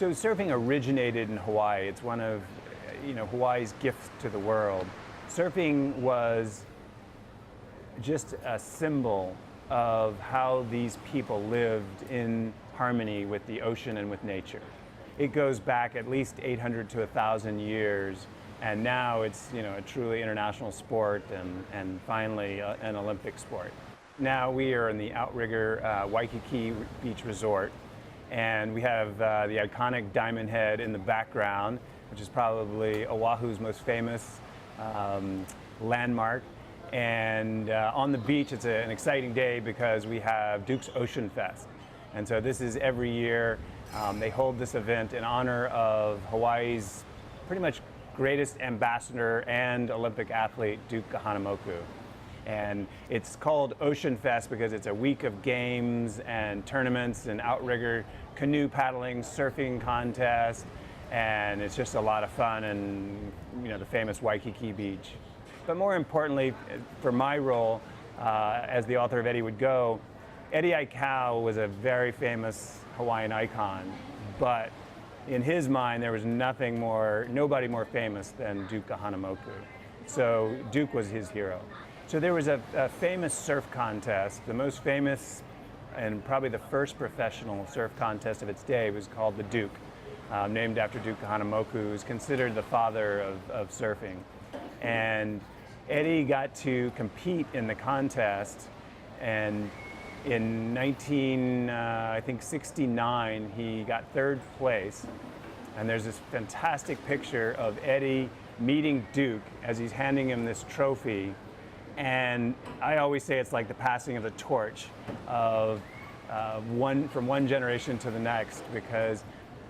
So surfing originated in Hawaii. It's one of, Hawaii's gifts to the world. Surfing was just a symbol of how these people lived in harmony with the ocean and with nature. It goes back at least 800 to 1,000 years, and now it's a truly international sport and finally an Olympic sport. Now we are in the outrigger Waikiki Beach Resort, and we have the iconic Diamond Head in the background, which is probably Oahu's most famous landmark. And on the beach, it's an exciting day because we have Duke's Ocean Fest. And so this is every year. They hold this event in honor of Hawaii's pretty much greatest ambassador and Olympic athlete, Duke Kahanamoku. And it's called Ocean Fest because it's a week of games and tournaments and outrigger canoe paddling, surfing contest, and it's just a lot of fun and the famous Waikiki Beach. But more importantly, for my role as the author of Eddie Would Go, Eddie Aikau was a very famous Hawaiian icon, but in his mind there was nobody more famous than Duke Kahanamoku. So Duke was his hero. So there was a famous surf contest. The most famous and probably the first professional surf contest of its day was called the Duke, named after Duke Kahanamoku, who's considered the father of surfing. And Eddie got to compete in the contest, and in 1969 he got third place. And there's this fantastic picture of Eddie meeting Duke as he's handing him this trophy. And I always say it's like the passing of the torch of from one generation to the next, because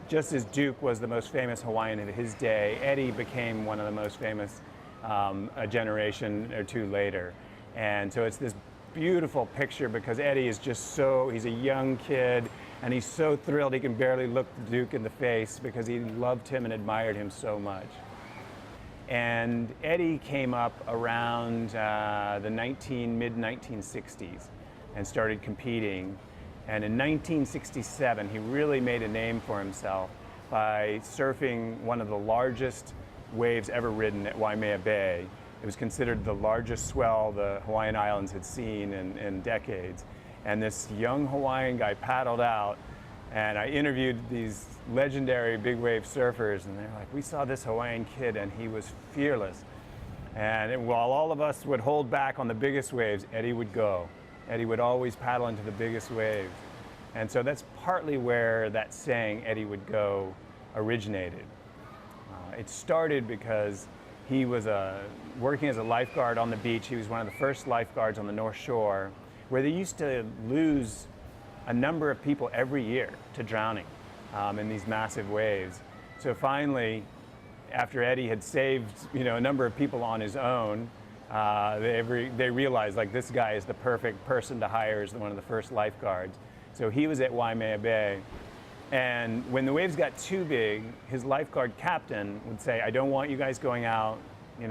just as Duke was the most famous Hawaiian of his day, Eddie became one of the most famous a generation or two later. And so it's this beautiful picture because Eddie is just he's a young kid and he's so thrilled he can barely look Duke in the face because he loved him and admired him so much. And Eddie came up around the mid-1960s and started competing. And in 1967, he really made a name for himself by surfing one of the largest waves ever ridden at Waimea Bay. It was considered the largest swell the Hawaiian Islands had seen in decades. And this young Hawaiian guy paddled out, and I interviewed these legendary big wave surfers, and they're like, we saw this Hawaiian kid and he was fearless. And while all of us would hold back on the biggest waves, Eddie would go. Eddie would always paddle into the biggest waves. And so that's partly where that saying, Eddie would go, originated. It started because he was working as a lifeguard on the beach. He was one of the first lifeguards on the North Shore, where they used to lose a number of people every year to drowning in these massive waves. So finally, after Eddie had saved a number of people on his own, they realized like this guy is the perfect person to hire as one of the first lifeguards. So he was at Waimea Bay. And when the waves got too big, his lifeguard captain would say, I don't want you guys going out,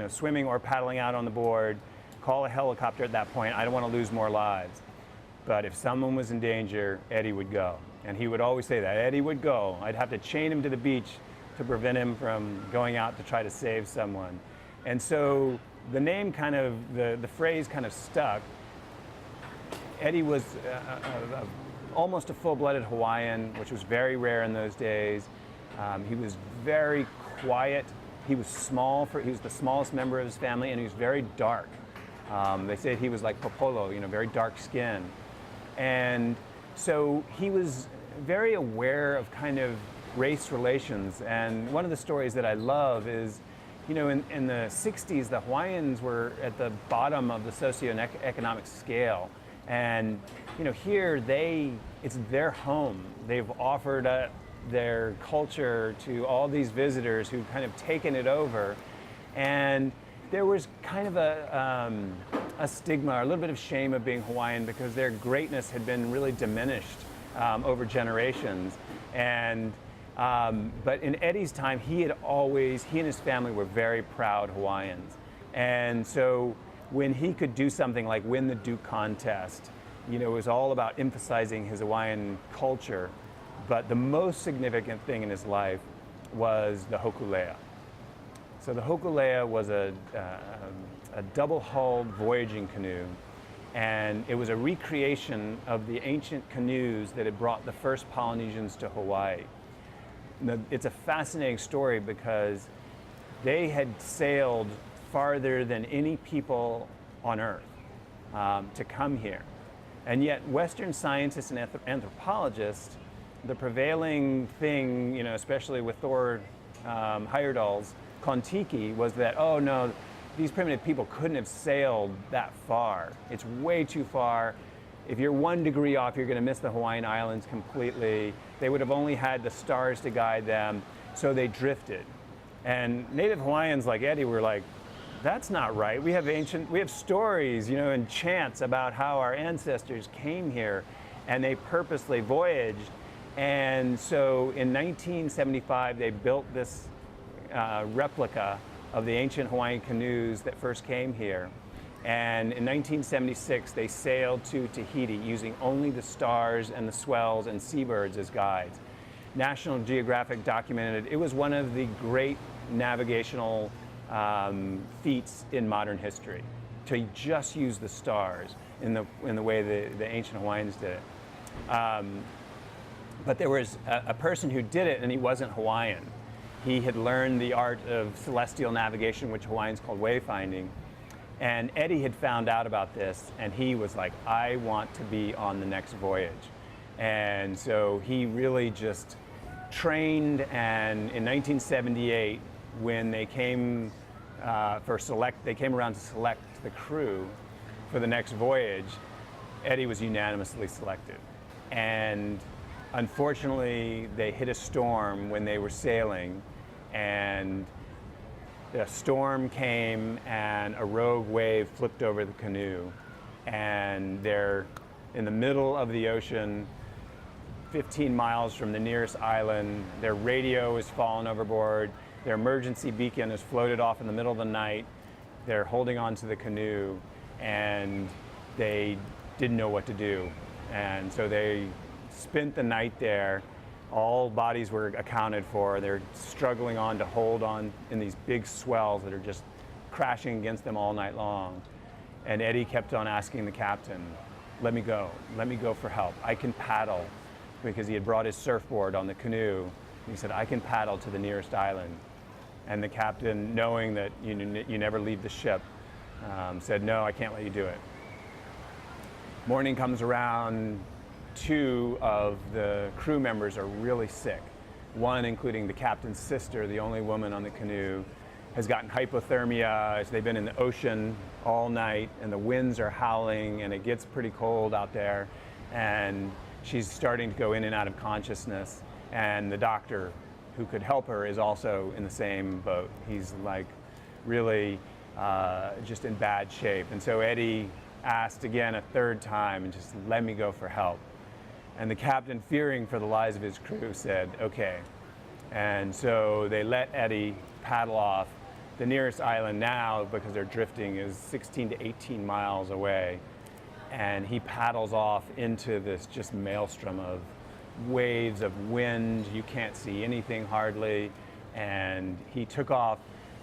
swimming or paddling out on the board. Call a helicopter at that point. I don't want to lose more lives. But if someone was in danger, Eddie would go. And he would always say that, Eddie would go. I'd have to chain him to the beach to prevent him from going out to try to save someone. And so the name the phrase kind of stuck. Eddie was almost a full-blooded Hawaiian, which was very rare in those days. He was very quiet. He was he was the smallest member of his family, and he was very dark. They said he was like Popolo, very dark skin. And so he was very aware of kind of race relations. And one of the stories that I love is, in the 60s, the Hawaiians were at the bottom of the socioeconomic scale. And here it's their home. They've offered their culture to all these visitors who've kind of taken it over. And there was kind of a stigma, or a little bit of shame of being Hawaiian because their greatness had been really diminished over generations. And but in Eddie's time, he and his family were very proud Hawaiians. And so when he could do something like win the Duke contest, it was all about emphasizing his Hawaiian culture. But the most significant thing in his life was the Hokulea. So the Hokulea was a double-hulled voyaging canoe, and it was a recreation of the ancient canoes that had brought the first Polynesians to Hawaii. It's a fascinating story because they had sailed farther than any people on Earth to come here. And yet Western scientists and anthropologists, the prevailing thing, especially with Thor Heyerdahl's Kon-Tiki, was that, oh no, these primitive people couldn't have sailed that far. It's way too far. If you're 1 degree off, you're going to miss the Hawaiian Islands completely. They would have only had the stars to guide them, so they drifted. And Native Hawaiians like Eddie were like, that's not right. We have stories, and chants about how our ancestors came here, and they purposely voyaged. And so in 1975, they built this replica of the ancient Hawaiian canoes that first came here. And in 1976, they sailed to Tahiti using only the stars and the swells and seabirds as guides. National Geographic documented it was one of the great navigational feats in modern history, to just use the stars in the way the ancient Hawaiians did it. But there was a person who did it, and he wasn't Hawaiian. He had learned the art of celestial navigation, which Hawaiians called wayfinding. And Eddie had found out about this, and he was like, I want to be on the next voyage. And so he really just trained, and in 1978, when they came they came around to select the crew for the next voyage, Eddie was unanimously selected. And unfortunately, they hit a storm when they were sailing, and the storm came and a rogue wave flipped over the canoe, and they're in the middle of the ocean, 15 miles from the nearest island. Their radio is fallen overboard. Their emergency beacon is floated off in the middle of the night. They're holding on to the canoe, and they didn't know what to do. And so they spent the night there. All bodies were accounted for. They're struggling on to hold on in these big swells that are just crashing against them all night long. And Eddie kept on asking the captain, let me go for help. I can paddle, because he had brought his surfboard on the canoe. He said, I can paddle to the nearest island. And the captain, knowing that you never leave the ship, said, no, I can't let you do it. Morning comes around. 2 of the crew members are really sick. One, including the captain's sister, the only woman on the canoe, has gotten hypothermia. They've been in the ocean all night, and the winds are howling, and it gets pretty cold out there. And she's starting to go in and out of consciousness. And the doctor who could help her is also in the same boat. He's like really just in bad shape. And so Eddie asked again a 3rd time, and just let me go for help. And the captain, fearing for the lives of his crew, said, okay. And so they let Eddie paddle off. The nearest island now, because they're drifting, is 16 to 18 miles away. And he paddles off into this just maelstrom of waves of wind. You can't see anything hardly. And he took off,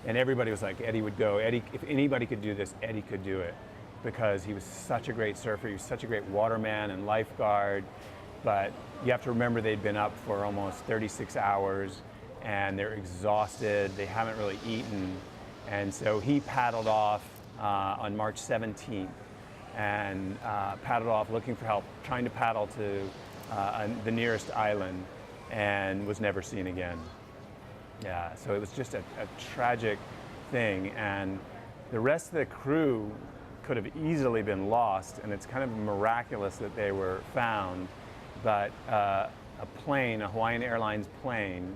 and everybody was like, Eddie would go. Eddie, if anybody could do this, Eddie could do it, because he was such a great surfer. He was such a great waterman and lifeguard. But you have to remember, they'd been up for almost 36 hours, and they're exhausted. They haven't really eaten. And so he paddled off on March 17th and paddled off looking for help, trying to paddle to the nearest island, and was never seen again. Yeah, so it was just a tragic thing. And the rest of the crew could have easily been lost, and it's kind of miraculous that they were found. But a Hawaiian Airlines plane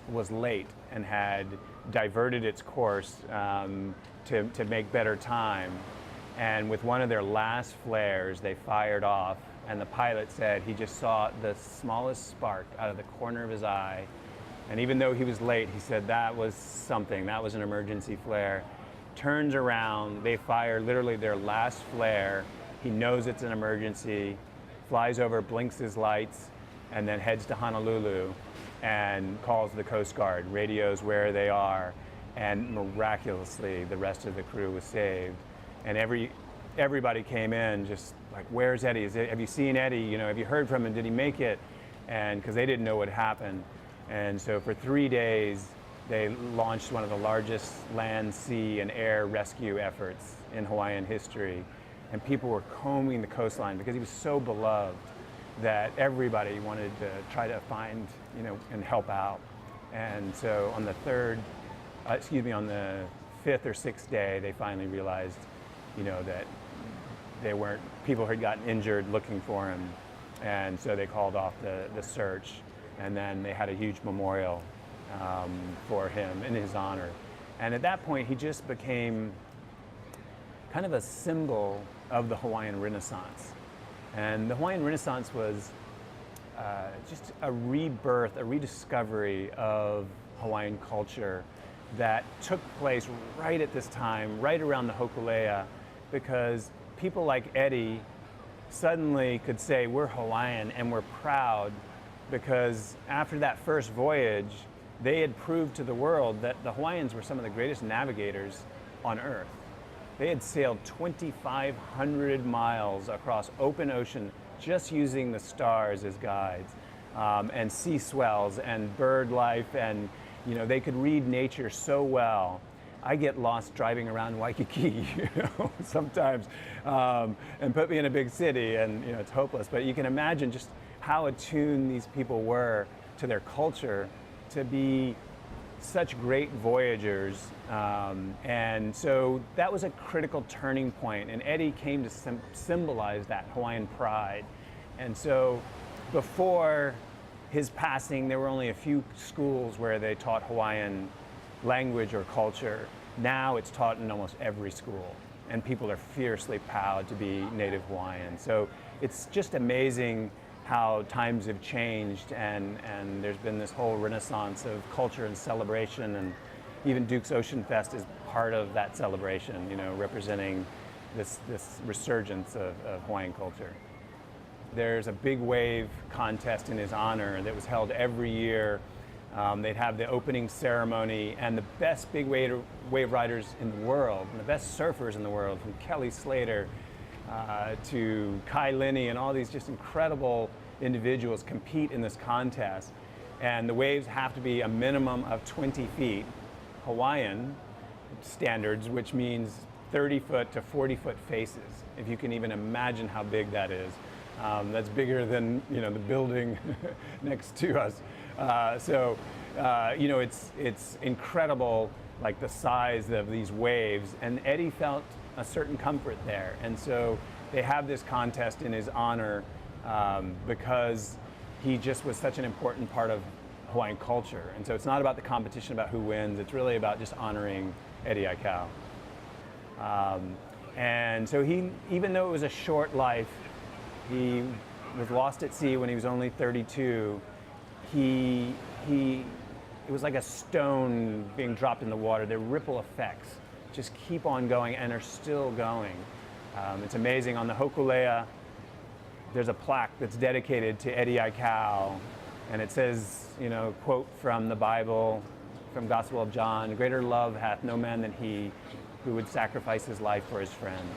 was late and had diverted its course to make better time. And with one of their last flares, they fired off, and the pilot said he just saw the smallest spark out of the corner of his eye. And even though he was late, he said that was something, that was an emergency flare. Turns around, they fire literally their last flare. He knows it's an emergency. flies over, blinks his lights, and then heads to Honolulu and calls the Coast Guard, radios where they are, and miraculously the rest of the crew was saved. And everybody came in just like, where's Eddie? Have you seen Eddie? You know, have you heard from him? Did he make it? And because they didn't know what happened. And so for 3 days, they launched one of the largest land, sea, and air rescue efforts in Hawaiian history. And people were combing the coastline because he was so beloved that everybody wanted to try to find, you know, and help out. And so on the on the 5th or 6th day, they finally realized, you know, that people had gotten injured looking for him. And so they called off the search, and then they had a huge memorial for him in his honor. And at that point, he just became kind of a symbol of the Hawaiian Renaissance. And the Hawaiian Renaissance was just a rebirth, a rediscovery of Hawaiian culture that took place right at this time, right around the Hokulea, because people like Eddie suddenly could say, we're Hawaiian and we're proud, because after that first voyage, they had proved to the world that the Hawaiians were some of the greatest navigators on Earth. They had sailed 2,500 miles across open ocean just using the stars as guides, and sea swells and bird life, and you know, they could read nature so well. I get lost driving around Waikiki, you know, sometimes, and put me in a big city, and you know, it's hopeless. But you can imagine just how attuned these people were to their culture, to be such great voyagers. And so that was a critical turning point, and Eddie came to symbolize that Hawaiian pride. And so before his passing, there were only a few schools where they taught Hawaiian language or culture. Now it's taught in almost every school, and people are fiercely proud to be native Hawaiian. So it's just amazing how times have changed, and there's been this whole renaissance of culture and celebration, and even Duke's Ocean Fest is part of that celebration, you know, representing this resurgence of Hawaiian culture. There's a big wave contest in his honor that was held every year. They'd have the opening ceremony, and the best big wave riders in the world, and the best surfers in the world, from Kelly Slater to Kai Linney, and all these just incredible individuals compete in this contest. And the waves have to be a minimum of 20 feet, Hawaiian standards, which means 30-foot to 40-foot faces, if you can even imagine how big that is. That's bigger than, you know, the building next to us. You know, it's incredible, like the size of these waves, and Eddie felt a certain comfort there. And so they have this contest in his honor because he just was such an important part of Hawaiian culture. And so it's not about the competition about who wins, it's really about just honoring Eddie Aikau. And so he, even though it was a short life, he was lost at sea when he was only 32. It was like a stone being dropped in the water. The ripple effects just keep on going and are still going. It's amazing. On the Hokulea, there's a plaque that's dedicated to Eddie Aikau, and it says, you know, quote from the Bible, from Gospel of John, "Greater love hath no man than he who would sacrifice his life for his friends."